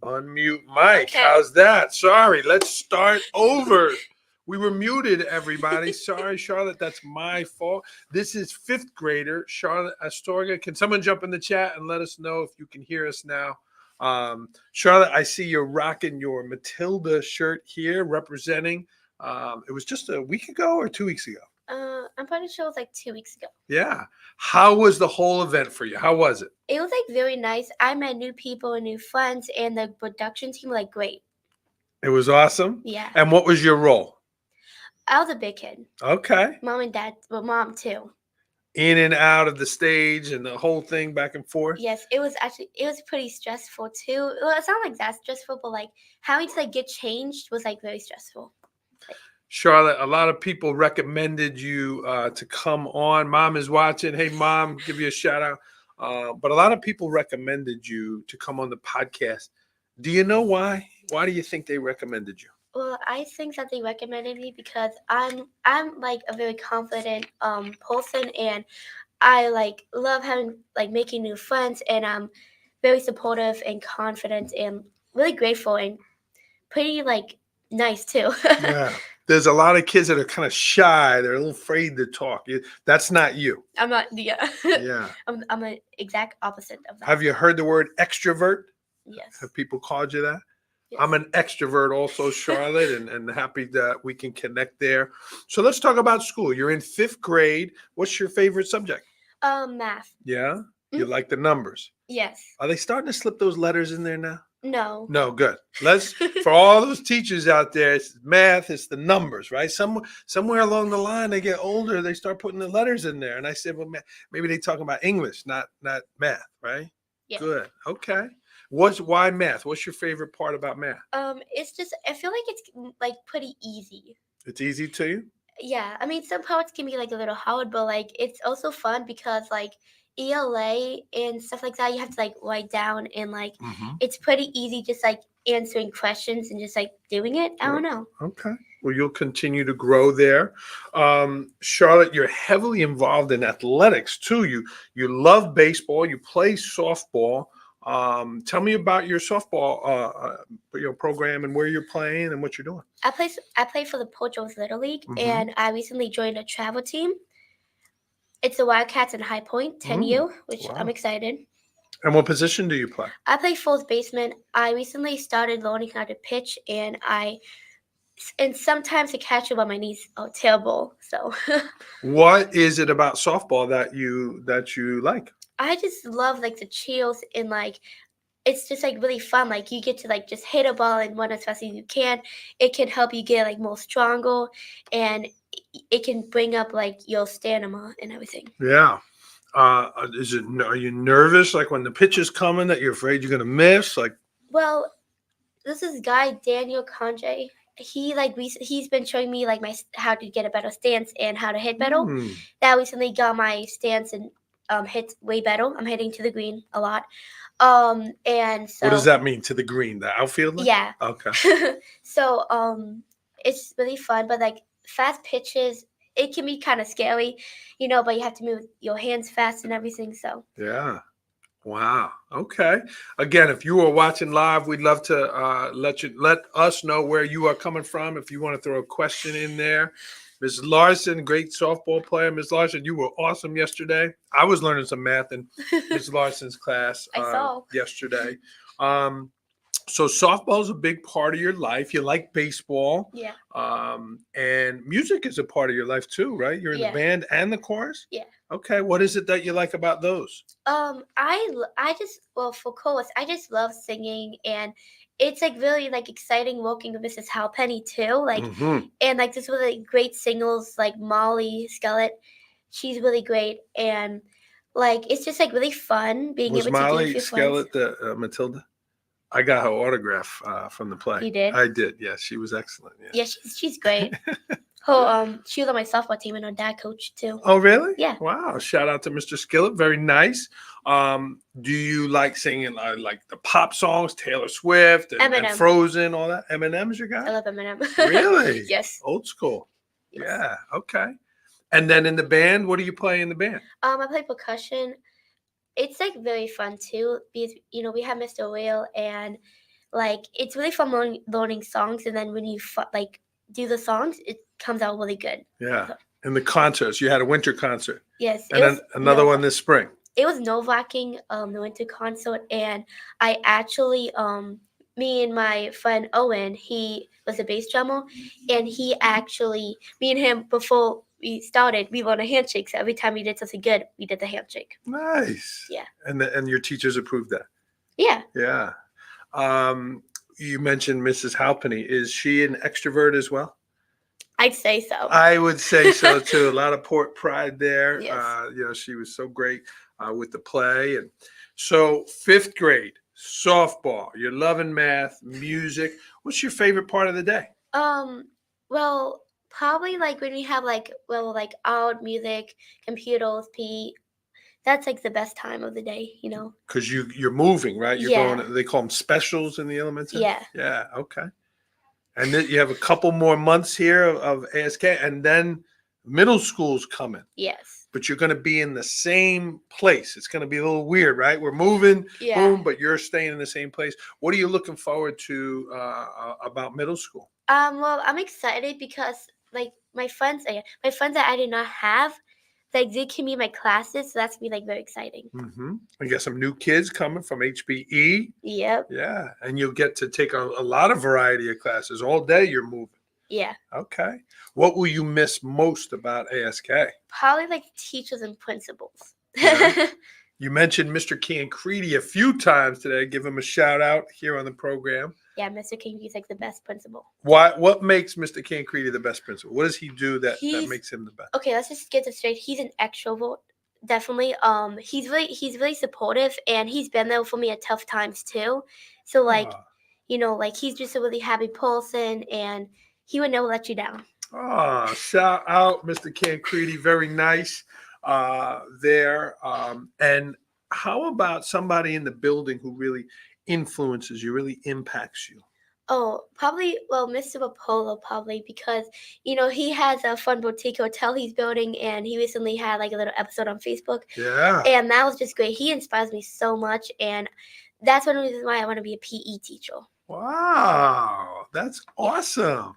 Unmute Mike. Okay. How's that? Sorry, let's start over. We were muted, everybody. Sorry, Charlotte. That's my fault. This is fifth grader Charlotte Astorga. Can someone jump in the chat and let us know if you can hear us now? Charlotte, I see you're rocking your Matilda shirt here, representing. It was just a week ago or 2 weeks ago. I'm pretty sure it was like 2 weeks ago. Yeah. How was the whole event for you? How was it? It was like very nice. I met new people and new friends, and the production team were like great. It was awesome. Yeah. And what was your role? I was a big kid. Okay. Mom and dad, but mom too. In and out of the stage and the whole thing back and forth. Yes, it was pretty stressful too. Well, it's not like that stressful, but like having to like get changed was like very stressful. Charlotte, a lot of people recommended you to come on. Mom is watching. Hey, Mom, give you a shout out. But a lot of people recommended you to come on the podcast. Do you know why? Why do you think they recommended you? Well, I think that they recommended me because I'm like a very confident person, and I like love having like making new friends, and I'm very supportive and confident and really grateful and pretty like nice too. Yeah. There's a lot of kids that are kind of shy. They're a little afraid to talk. That's not you. I'm not. Yeah. Yeah. I'm an exact opposite of that. Have you heard the word extrovert? Yes. Have people called you that? Yes. I'm an extrovert also, Charlotte, and happy that we can connect there. So let's talk about school. You're in fifth grade. What's your favorite subject? Math. Yeah? You like the numbers? Yes. Are they starting to slip those letters in there now? No. No, good. Let's for all those teachers out there, it's math, it's the numbers, right? Somewhere along the line, they get older, they start putting the letters in there. And I said, well, maybe they talking about English, not math, right? Yeah. Good. Okay. Why math? What's your favorite part about math? It's just I feel like it's like pretty easy. It's easy to you? Yeah, I mean some parts can be like a little hard, but like it's also fun because like ELA and stuff like that, you have to like write down, and like it's pretty easy just like answering questions and just like doing it. I don't know. Okay. Well, you'll continue to grow there. Charlotte, you're heavily involved in athletics too. You love baseball. You play softball. Tell me about your softball program and where you're playing and what you're doing. I play for the Portugal's Little League, and I recently joined a travel team. It's the Wildcats in High Point, 10U, which I'm excited. And what position do you play? I play fourth baseman. I recently started learning how to pitch, and sometimes the catcher, but my knees are terrible. So. What is it about softball that you like? I just love like the chills, and like it's just like really fun. Like you get to like just hit a ball and run as fast as you can. It can help you get like more stronger, and it can bring up like your stamina and everything. Yeah. Are you nervous like when the pitch is coming that you're afraid you're gonna miss? Like, well, this is guy Daniel Conjay. He's been showing me like how to get a better stance and how to hit better. That recently got my stance and hits way better. I'm hitting to the green a lot. And so what does that mean, to the green? The outfield? Yeah. Okay. So it's really fun, but like fast pitches, it can be kind of scary, but you have to move your hands fast and everything. So yeah. Wow. Okay. Again, if you are watching live, we'd love to let us know where you are coming from. If you want to throw a question in there. Ms. Larson, great softball player. Ms. Larson, you were awesome yesterday. I was learning some math in Ms. Larson's class yesterday. So softball is a big part of your life. You like baseball. Yeah. And music is a part of your life too, right? You're in the band and the chorus? Yeah. Okay. What is it that you like about those? For chorus, I just love singing, and it's like really like exciting working with Mrs. Halpenny too. Like and like this really great singles like Molly Skelet. She's really great, and like it's just like really fun being able to do Molly with your Skelet friends. Matilda? I got her autograph from the play. You did? I did. Yeah, she was excellent. Yeah, she's great. She was on my softball team, and her dad coached too. Oh, really? Yeah. Wow. Shout out to Mr. Skillet. Very nice. Do you like singing like the pop songs, Taylor Swift and Frozen, all that? Eminem's your guy? I love Eminem. Really? Yes. Old school. Yes. Yeah. Okay. And then in the band, what do you play in the band? I play percussion. It's like very fun too because we have Mr. Whale, and like it's really fun learning songs, and then when you like do the songs, it comes out really good. Yeah. So, And the concerts, you had a winter concert yes, and then another one this spring. it was nerve-wracking, the winter concert, and I actually me and my friend Owen, he was a bass drummer, and he actually, me and him, before we started, we learned a handshake. So every time we did something good, we did the handshake. Nice. Yeah. And your teachers approved that. Yeah, Yeah. You mentioned Mrs. Halpenny. Is she an extrovert as well? I'd say so. I would say so too. A lot of port pride there. Yes. She was so great with the play. And so 5th grade, softball, you're loving math, music. What's your favorite part of the day? Well, probably like when we have like art, music, computers, PE. That's like the best time of the day, you know. Because you're moving, right? You're Yeah. going. They call them specials in the elementary. Yeah. Yeah. Okay. And then you have a couple more months here of ASK, and then middle school's coming. Yes. But you're going to be in the same place. It's going to be a little weird, right? We're moving, Yeah. boom, but you're staying in the same place. What are you looking forward to about middle school? Well, I'm excited because like my friends that I did not have, like they can be in my classes, so that's gonna be like very exciting. Mm-hmm. I got some new kids coming from HBE. Yep. Yeah, and you'll get to take a lot of variety of classes all day. You're moving. Yeah. Okay. What will you miss most about ASK? Probably like teachers and principals. Yeah. You mentioned Mr. Cancredi a few times today. Give him a shout out here on the program. Yeah, Mr. Cancredi is like the best principal. What makes Mr. Cancredi the best principal? What does he do that makes him the best? Okay, let's just get this straight. He's an extrovert, definitely. He's really supportive, and he's been there for me at tough times too. So like, like he's just a really happy person, and he would never let you down. Shout out, Mr. Cancredi. Very nice there. And how about somebody in the building who really influences you, really impacts you? Oh, probably, well, Mr. Apollo, probably, because, he has a fun boutique hotel he's building, and he recently had like a little episode on Facebook. Yeah. And that was just great. He inspires me so much, and that's one of the reasons why I want to be a PE teacher. Wow, that's awesome.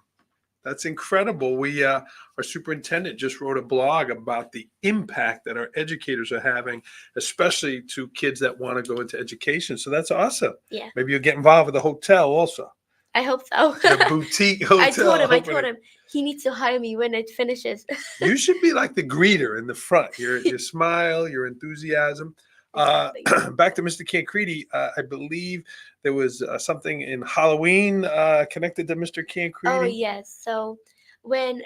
That's incredible. Our superintendent just wrote a blog about the impact that our educators are having, especially to kids that want to go into education. So that's awesome. Yeah. Maybe you'll get involved with the hotel also. I hope so. The boutique hotel. I told him he needs to hire me when it finishes. You should be like the greeter in the front. Your smile, your enthusiasm. Back to Mr. Cancredi. I believe there was something in Halloween connected to Mr. Cancredi. Oh, yes. So when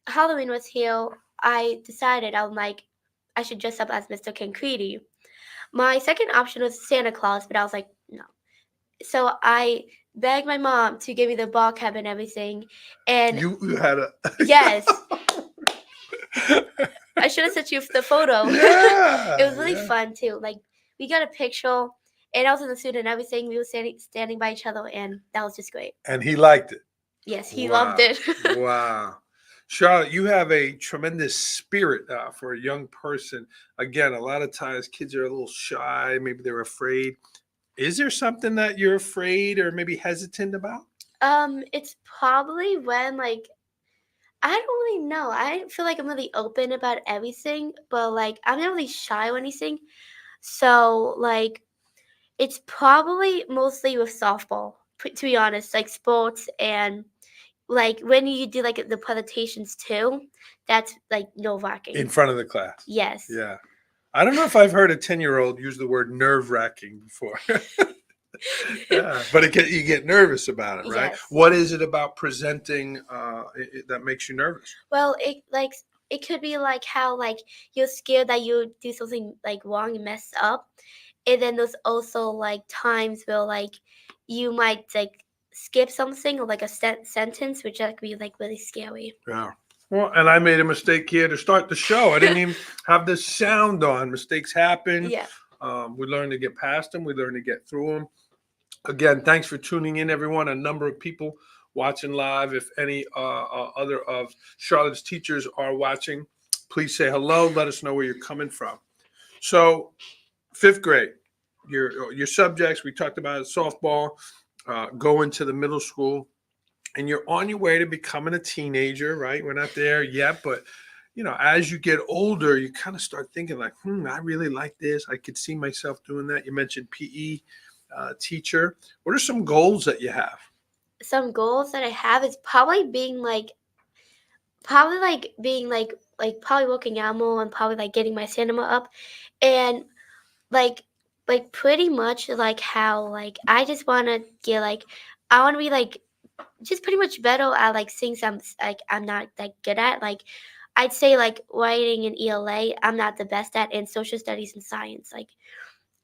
Halloween was here, I decided I should dress up as Mr. Cancredi. My second option was Santa Claus, but I was like, no. So I begged my mom to give me the ball cap and everything. And you had a yes. I should have sent you the photo. Yeah, it was really fun too. Like we got a picture, and I was in the suit and everything. We were standing by each other, and that was just great. And he liked it. Yes, he loved it. Wow. Charlotte, you have a tremendous spirit for a young person. Again, a lot of times kids are a little shy. Maybe they're afraid. Is there something that you're afraid or maybe hesitant about? It's probably when I don't really know. I feel like I'm really open about everything, but I'm not really shy or anything. So it's probably mostly with softball, to be honest, like sports and when you do the presentations too. That's nerve-wracking. In front of the class. Yes. Yeah. I don't know if I've heard a 10-year-old use the word nerve-wracking before. Yeah, but you get nervous about it, right? Yes. What is it about presenting that makes you nervous? Well, it could be how you're scared that you do something wrong and mess up, and then there's also times where you might skip something or a sentence, which could be really scary. Yeah. Well, and I made a mistake here to start the show. I didn't even have the sound on. Mistakes happen. Yeah. We learn to get past them. We learn to get through them. Again, thanks for tuning in, everyone. A number of people watching live. If any other of Charlotte's teachers are watching, please say hello. Let us know where you're coming from. So, 5th grade, your subjects, we talked about it, softball. go into the middle school, and you're on your way to becoming a teenager, right? We're not there yet, but as you get older, you kind of start thinking like, I really like this. I could see myself doing that. You mentioned PE teacher. What are some goals that you have? Some goals that I have is probably probably working out more and probably like getting my cinema up and like pretty much like how like I just want to get like I want to be like just pretty much better at like things I'm not that good at. Like I'd say like writing and ELA I'm not the best at, and social studies and science. Like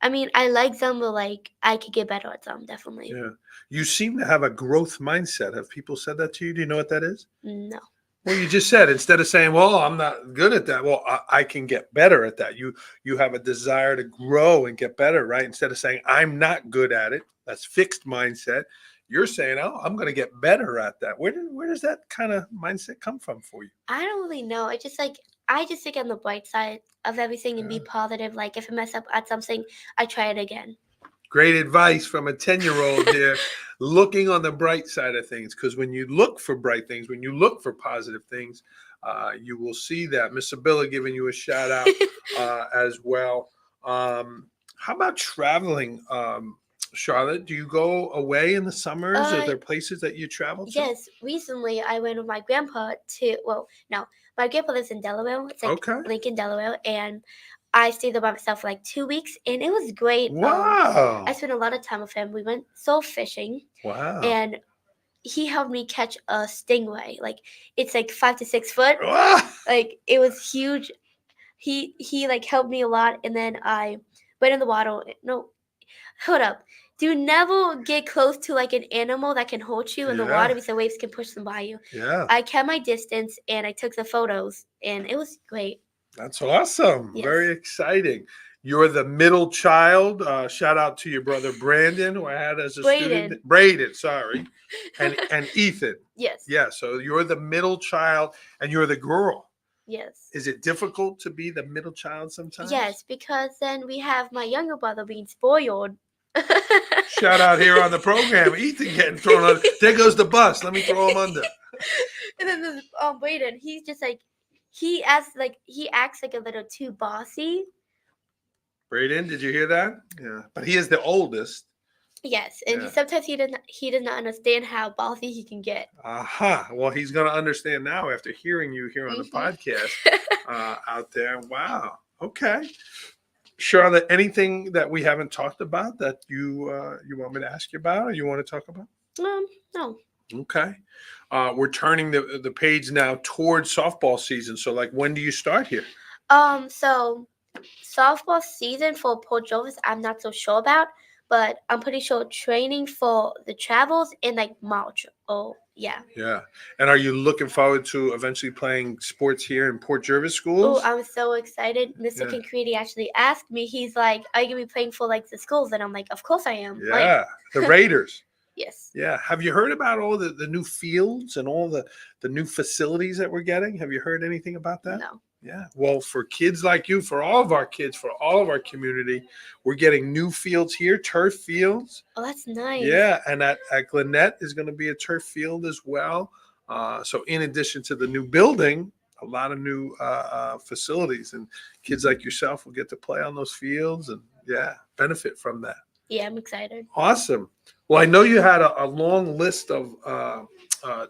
I mean I like them, but like I could get better at them definitely. Yeah. You seem to have a growth mindset. Have people said that to you? Do you know what that is? No. Well, you just said, instead of saying, "Well, I'm not good at that," well, I can get better at that. You have a desire to grow and get better, right? Instead of saying, "I'm not good at it," that's fixed mindset. You're saying, "Oh, I'm going to get better at that." Where does that kind of mindset come from for you? I don't really know. I just think on the bright side of everything and be Yeah. positive. Like if I mess up at something, I try it again. Great advice from a 10-year-old here, looking on the bright side of things. Because when you look for bright things, when you look for positive things, you will see that. Miss Abilla giving you a shout out as well. How about traveling, Charlotte? Do you go away in the summers? Are uh there places that you travel to? yes, recently I went with my grandpa to no, my grandpa lives in Delaware. It's like Okay. Lincoln, Delaware, and I stayed there by myself for like 2 weeks and it was great. I Wow. spent a lot of time with him. We went soul fishing Wow. and he helped me catch a stingray. Like it's like 5 to 6 foot. Ah! Like it was huge. He like helped me a lot, and then I went in the water. No, hold up. Do never get close to like an animal that can hold you in the water Yeah. because the waves can push them by you. Yeah. I kept my distance and I took the photos, and it was great. That's awesome. Yes, Very exciting. You're the middle child. Shout out to your brother Brandon, who I had as a Braden. student. Braden, sorry. And Ethan. Yes, Yeah, so you're the middle child and you're the girl. yes, Is it difficult to be the middle child sometimes? yes. Because then we have my younger brother being spoiled. Shout out here on the program. Ethan getting thrown on. There goes the bus. Let me throw him under. And then there's Braden. He's just like he acts like a little too bossy. Braden, did you hear that? Yeah. But he is the oldest. Yes, and Yeah. sometimes he does not understand how bossy he can get. Aha. Well, he's going to understand now after hearing you here on the podcast out there. Wow. Okay. Charlotte, anything that we haven't talked about that you want me to ask you about or you want to talk about? No. Okay. We're turning the page now towards softball season. So, like, when do you start here? So softball season for Port Jervis, I'm not so sure about, but I'm pretty sure training for the travels in like March. Oh, yeah. Yeah. And are you looking forward to eventually playing sports here in Port Jervis Oh, schools? I'm so excited. Mr. Yeah. Concreti actually asked me, he's like, are you going to be playing for like the schools? And I'm like, of course I am. Like, Yeah. The Raiders. yes. Yeah. Have you heard about all the new fields and all the new facilities that we're getting? Have you heard anything about that? No. Yeah. Well, for kids like you, for all of our kids, for all of our community, we're getting new fields here, turf fields. Oh, that's nice. Yeah. And at Gwinnett is going to be a turf field as well. So in addition to the new building, a lot of new facilities, and kids like yourself will get to play on those fields and, yeah, benefit from that. Yeah, I'm excited. Awesome. Well, I know you had a long list of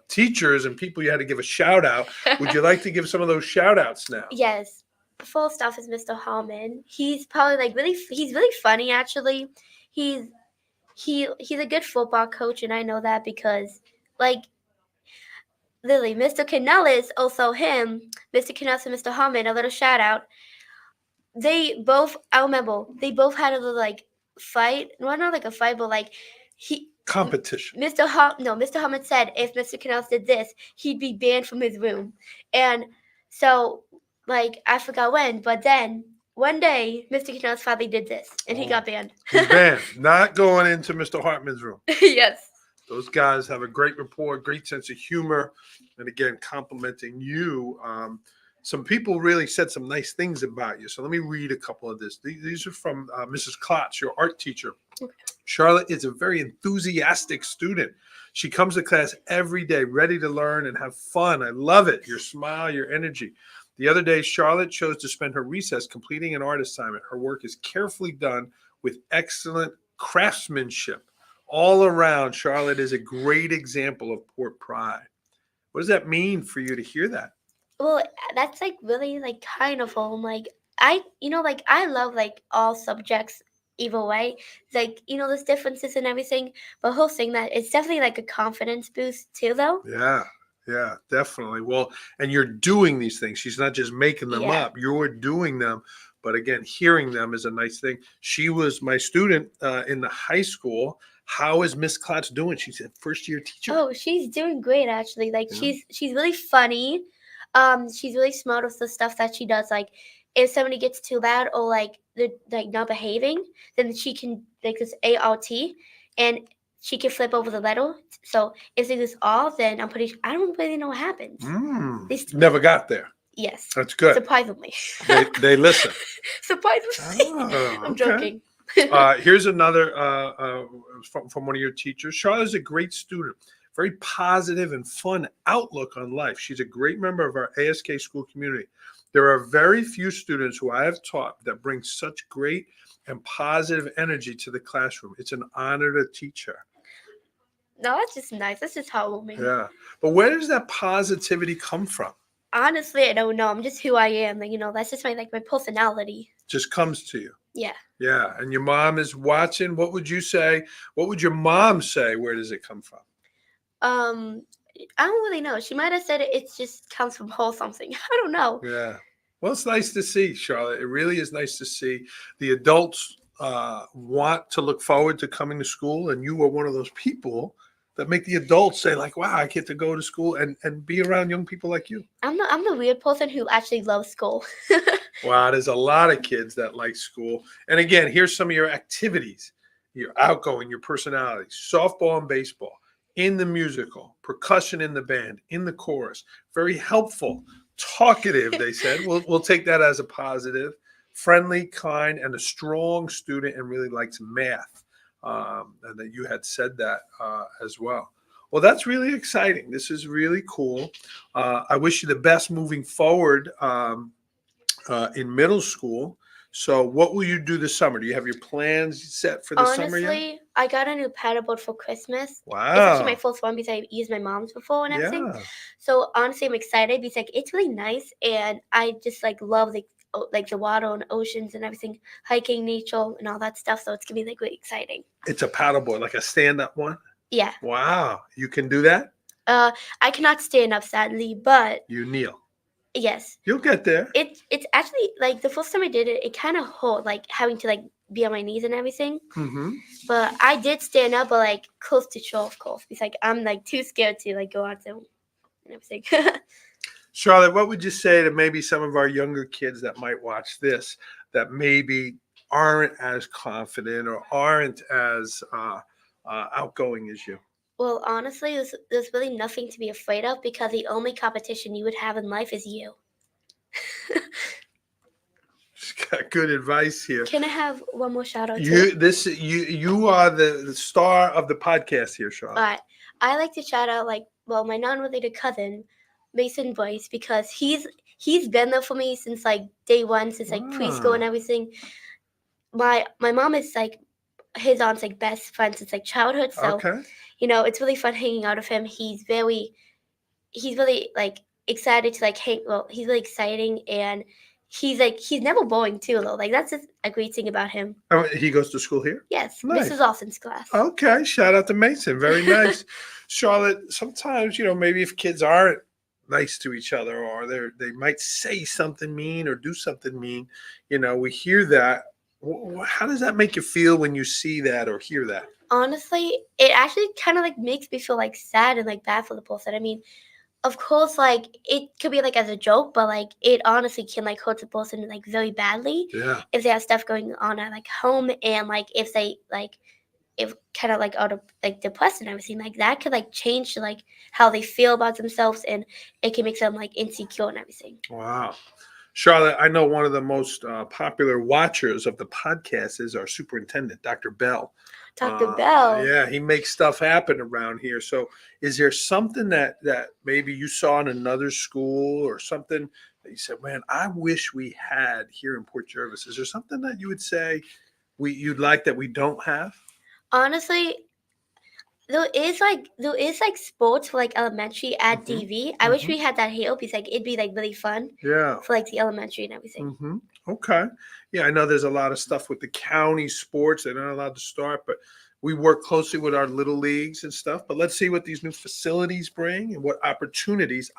teachers and people you had to give a shout out. Would you like to give some of those shout outs now? Yes. First off is Mr. Hallman. He's probably like he's really funny actually. He's a good football coach, and I know that because like Lily, Mr. Canellis, also him, Mr. Canellis and Mr. Hallman, a little shout out. I remember, they both had a little like fight. Well, not like a fight, but like Competition. Mr. Hallman said if Mr. Canellis did this, he'd be banned from his room. And so, like, I forgot when, but then one day, Mr. Canellis finally did this, and he got banned. He's banned. Not going into Mr. Hartman's room. Yes. Those guys have a great rapport, great sense of humor, and again, complimenting you. Some people really said some nice things about you. So let me read a couple of this. These are from Mrs. Klotz, your art teacher. Okay. Charlotte is a very enthusiastic student. She comes to class every day ready to learn and have fun. I love it. Your smile, your energy. The other day, Charlotte chose to spend her recess completing an art assignment. Her work is carefully done with excellent craftsmanship. All around, Charlotte is a great example of port pride. What does that mean for you to hear that? Well, that's like really like kind of home. Like like I love like all subjects either way. Like there's differences and everything, but whole thing that it's definitely like a confidence boost too, though. Yeah, yeah, definitely. Well, and you're doing these things. She's not just making them Yeah. up. You're doing them. But again, hearing them is a nice thing. She was my student in the high school. How is Miss Klotz doing? She's a first year teacher. Oh, she's doing great actually. Like Yeah. she's really funny. She's really smart with the stuff that she does. Like if somebody gets too loud or like they're like not behaving, then she can like this ART and she can flip over the letter. So if they just all, then I don't really know what happens. Never got there. Yes. That's good. Surprisingly. They listen. Surprisingly. Oh, I'm okay. joking. Here's another from one of your teachers. Charlotte's a great student, very positive and fun outlook on life. She's a great member of our ASK school community. There are very few students who I have taught that bring such great and positive energy to the classroom. It's an honor to teach her. No, that's just nice. That's just heartwarming. Yeah. But where does that positivity come from? Honestly, I don't know. I'm just who I am. Like, that's just my my personality. Just comes to you. Yeah. Yeah. And your mom is watching. What would you say? What would your mom say? Where does it come from? I don't really know. She might have said it just comes from her something. I don't know. Yeah. Well, it's nice to see, Charlotte. It really is nice to see the adults want to look forward to coming to school, and you are one of those people that make the adults say, like, wow, I get to go to school and be around young people like you. I'm the weird person who actually loves school. Wow, there's a lot of kids that like school. And again, here's some of your activities. Your outgoing, your personality, softball and baseball, in the musical, percussion in the band, in the chorus, very helpful, talkative, they said. We'll take that as a positive, friendly, kind, and a strong student and really likes math. And that you had said that as well. Well, that's really exciting. This is really cool. I wish you the best moving forward in middle school. So what will you do this summer? Do you have your plans set for the summer yet? Honestly, I got a new paddleboard for Christmas. Wow. It's actually my first one because I used my mom's before and everything. Yeah. So honestly, I'm excited because like it's really nice and I just like love like the water and oceans and everything, hiking, nature, and all that stuff. So it's gonna be like really exciting. It's a paddleboard, like a stand-up one? Yeah. Wow. You can do that? I cannot stand up sadly, but You kneel. yes. You'll get there. It's actually like the first time I did it, it kind of hurt, like having to like be on my knees and everything. Mm-hmm. But I did stand up, but like close to shore, of course, because like I'm like too scared to like go out there and everything. Charlotte, what would you say to maybe some of our younger kids that might watch this that maybe aren't as confident or aren't as outgoing as you? Well, honestly, there's really nothing to be afraid of because the only competition you would have in life is you. She's got good advice here. Can I have one more shout out? You are the star of the podcast here, Charlotte. All right. I like to shout out my non-related cousin, Mason Boyce, because he's been there for me since like day one, since like preschool and everything. My mom is like his aunt's like best friend since like childhood, so Okay. It's really fun hanging out with him. He's really like excited to like hang. Well, he's really exciting and he's never boring too though. Like that's just a great thing about him. Oh, he goes to school here? Yes, Nice. Mrs. Austin's class. Okay, shout out to Mason. Very nice. Charlotte, sometimes, maybe if kids aren't nice to each other or they might say something mean or do something mean, we hear that. How does that make you feel when you see that or hear that? Honestly, it actually kind of like makes me feel like sad and like bad for the person. I mean, of course, like it could be like as a joke, but like it honestly can like hurt the person like very badly. Yeah. If they have stuff going on at like home and like if they like if kind of like out of like depressed and everything, like that could like change to like how they feel about themselves and it can make them like insecure and everything. Wow. Charlotte, I know one of the most popular watchers of the podcast is our superintendent, Dr. Bell. Dr. Bell. Yeah, he makes stuff happen around here. So is there something that maybe you saw in another school or something that you said, man, I wish we had here in Port Jervis? Is there something that you would say you'd like that we don't have? Honestly, there is like sports for like elementary at Hmm. DV. I wish Hmm. we had that here because like it'd be like really fun Yeah. for like the elementary and everything. Hmm. Okay. Yeah, I know there's a lot of stuff with the county sports. They're not allowed to start, but we work closely with our little leagues and stuff. But let's see what these new facilities bring and what opportunities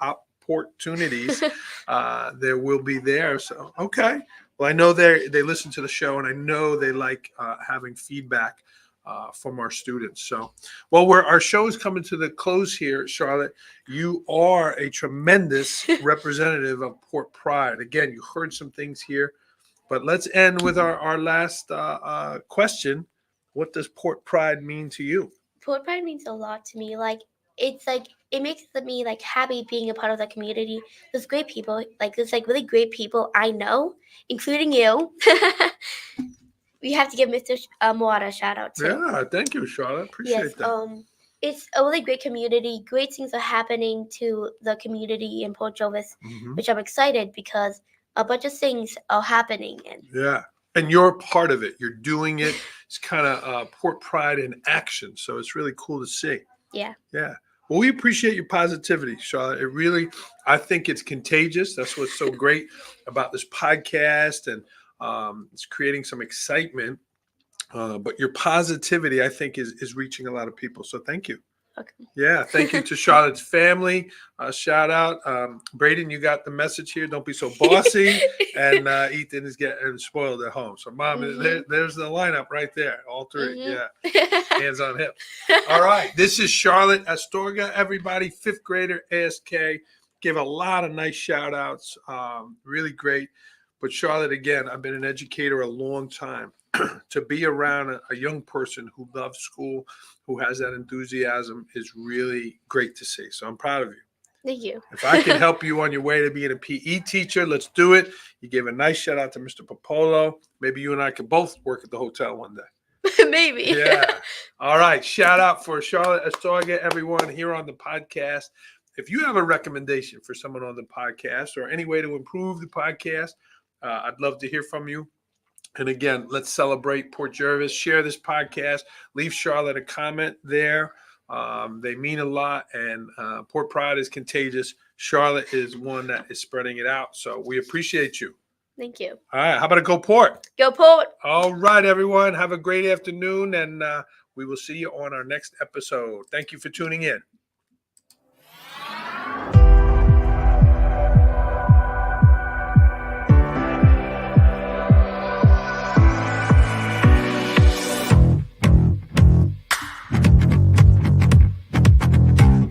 there will be there. So, okay. Well, I know they listen to the show, and I know they like having feedback from our students. So, well, our show is coming to the close here, Charlotte. You are a tremendous representative of Port Pride. Again, you heard some things here, but let's end with our last question. What does Port Pride mean to you? Port Pride means a lot to me. Like it makes me like happy being a part of the community. There's great people, like there's like really great people I know, including you. We have to give Mr. Moata a shout out too. Yeah, thank you, Charlotte. Yes, Appreciate that. it's a really great community. Great things are happening to the community in Port Jervis, Hmm. which I'm excited because a bunch of things are happening. And Yeah. And you're part of it. You're doing it. It's kind of Port Pride in action. So it's really cool to see. yeah, Yeah. Well, we appreciate your positivity, Charlotte. It really, I think it's contagious. That's what's so great about this podcast, and it's creating some excitement. But your positivity, I think, is reaching a lot of people. So thank you. okay. Yeah, thank you to Charlotte's family. Shout out, Braden. You got the message here. Don't be so bossy. And Ethan is getting spoiled at home. So, Mom, there's the lineup right there. All three. Yeah, hands on hips. All right, this is Charlotte Astorga. Everybody, fifth grader, ASK. Give a lot of nice shout outs. Really great. But Charlotte, again, I've been an educator a long time. To be around a young person who loves school, who has that enthusiasm, is really great to see. So I'm proud of you. Thank you. If I can help you on your way to being a PE teacher, let's do it. You gave a nice shout out to Mr. Popolo. Maybe you and I could both work at the hotel one day. Maybe. Yeah. All right. Shout out for Charlotte Astorga, everyone here on the podcast. If you have a recommendation for someone on the podcast or any way to improve the podcast, I'd love to hear from you. And again, let's celebrate Port Jervis. Share this podcast. Leave Charlotte a comment there. They mean a lot, and Port Pride is contagious. Charlotte is one that is spreading it out. So we appreciate you. Thank you. All right. How about a Go Port? Go Port. All right, everyone. Have a great afternoon, and we will see you on our next episode. Thank you for tuning in.